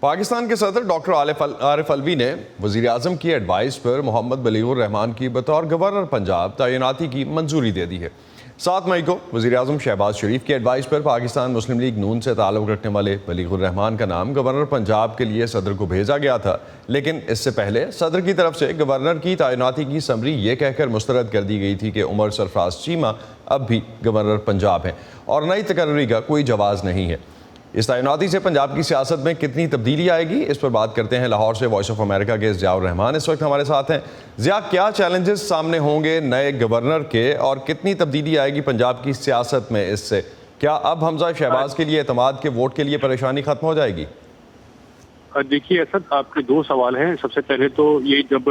پاکستان کے صدر ڈاکٹر عارف الوی نے وزیر اعظم کی ایڈوائس پر محمد بلیغ الرحمان کی بطور گورنر پنجاب تعیناتی کی منظوری دے دی ہے۔ 7 مئی کو وزیر اعظم شہباز شریف کی ایڈوائس پر پاکستان مسلم لیگ نون سے تعلق رکھنے والے بلیغ الرحمان کا نام گورنر پنجاب کے لیے صدر کو بھیجا گیا تھا، لیکن اس سے پہلے صدر کی طرف سے گورنر کی تعیناتی کی سمری یہ کہہ کر مسترد کر دی گئی تھی کہ عمر سرفراز چیمہ اب بھی گورنر پنجاب ہیں اور نئی تقرری کا کوئی جواز نہیں ہے۔ اس تعیناتی سے پنجاب کی سیاست میں کتنی تبدیلی آئے گی، اس پر بات کرتے ہیں لاہور سے وائس آف امریکہ کے ضیاء الرحمان اس وقت ہمارے ساتھ ہیں۔ ضیاء، کیا چیلنجز سامنے ہوں گے نئے گورنر کے اور کتنی تبدیلی آئے گی پنجاب کی سیاست میں اس سے؟ کیا اب حمزہ شہباز کے لیے اعتماد کے ووٹ کے لیے پریشانی ختم ہو جائے گی؟ دیکھیے اسد، آپ کے 2 سوال ہیں۔ سب سے پہلے تو یہ جب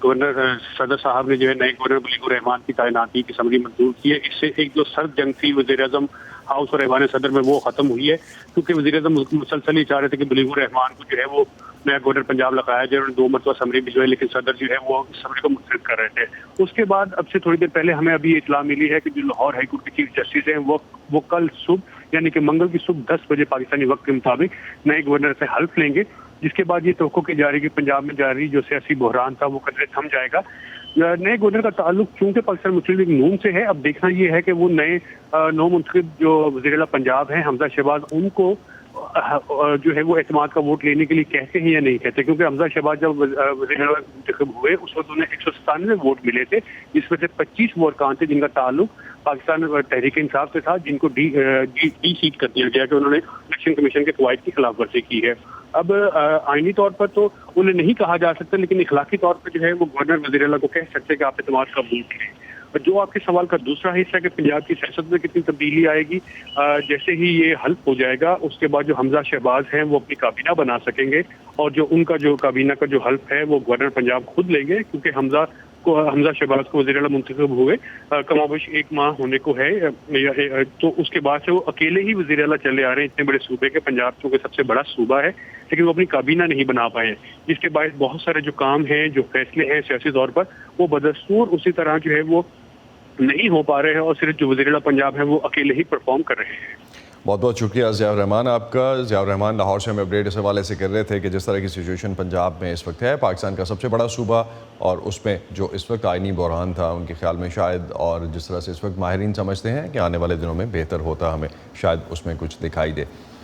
گورنر صدر صاحب نے جو ہے نئے گورنر بلیغ الرحمان کی تعیناتی کی سمری منظور کی ہے، اس سے ایک جو سرد جنگ تھی وزیر اعظم ہاؤس اور ایوان صدر میں وہ ختم ہوئی ہے، کیونکہ وزیر اعظم مسلسل ہی چاہ رہے تھے کہ بلیغ الرحمان کو جو ہے وہ نیا گورنر پنجاب لگایا جائے۔ انہوں نے 2 مرتبہ سمری بھجوائی، لیکن صدر جو ہے وہ اس سمری کو مسترد کر رہے تھے۔ اس کے بعد اب سے تھوڑی دیر پہلے ہمیں ابھی اطلاع ملی ہے کہ جو لاہور ہائی کورٹ کے چیف جسٹس ہیں وہ کل صبح یعنی کہ منگل کی صبح 10 بجے پاکستانی وقت کے مطابق نئے گورنر سے حلف لیں گے، جس کے بعد یہ توقع کی جا رہی ہے کہ پنجاب میں جاری جو سیاسی بحران تھا وہ قدرے تھم جائے گا۔ نئے گورنر کا تعلق چونکہ پاکستان مسلم لیگ نون سے ہے، اب دیکھنا یہ ہے کہ وہ نئے نو منتخب جو وزیر اعلیٰ پنجاب ہیں حمزہ شہباز، ان کو جو ہے وہ اعتماد کا ووٹ لینے کے لیے کہتے ہیں یا نہیں کہتے، کیونکہ حمزہ شہباز جب وزیر اعلیٰ منتخب ہوئے اس وقت انہیں 197 ووٹ ملے تھے، جس میں سے 25 وہ ارکان تھے جن کا تعلق پاکستان تحریک انصاف سے تھا، جن کو ڈی سیٹ کر دیا گیا کہ انہوں نے الیکشن کمیشن کے قواعد کی خلاف ورزی کی ہے۔ اب آئینی طور پر تو انہیں نہیں کہا جا سکتا، لیکن اخلاقی طور پر جو ہے وہ گورنر وزیر اعلیٰ کو کہہ سکتے کہ آپ اعتماد کا ووٹ لیں۔ اور جو آپ کے سوال کا دوسرا حصہ ہے کہ پنجاب کی سیاست میں کتنی تبدیلی آئے گی، جیسے ہی یہ حلف ہو جائے گا اس کے بعد جو حمزہ شہباز ہیں وہ اپنی کابینہ بنا سکیں گے، اور جو ان کا جو کابینہ کا جو حلف ہے وہ گورنر پنجاب خود لیں گے، کیونکہ حمزہ شہباز کو وزیر اعلیٰ منتخب ہوئے کم و بیش 1 ماہ ہونے کو ہے، تو اس کے بعد سے وہ اکیلے ہی وزیر اعلیٰ چلے آ رہے ہیں اتنے بڑے صوبے کے۔ پنجاب چونکہ سب سے بڑا صوبہ ہے، لیکن وہ اپنی کابینہ نہیں بنا پائے ہیں، جس کے باعث بہت سارے جو کام ہیں، جو فیصلے ہیں سیاسی طور پر، وہ بدستور اسی طرح جو ہے وہ نہیں ہو پا رہے ہیں، اور صرف جو وزیر اعلیٰ پنجاب ہیں وہ اکیلے ہی پرفارم کر رہے ہیں۔ بہت بہت شکریہ ضیاء الرحمان آپ کا۔ ضیاء الرحمان لاہور سے ہمیں اپڈیٹ اس حوالے سے کر رہے تھے کہ جس طرح کی سچویشن پنجاب میں اس وقت ہے، پاکستان کا سب سے بڑا صوبہ، اور اس میں جو اس وقت آئینی بحران تھا ان کے خیال میں شاید، اور جس طرح سے اس وقت ماہرین سمجھتے ہیں کہ آنے والے دنوں میں بہتر ہوتا، ہمیں شاید اس میں کچھ دکھائی دے۔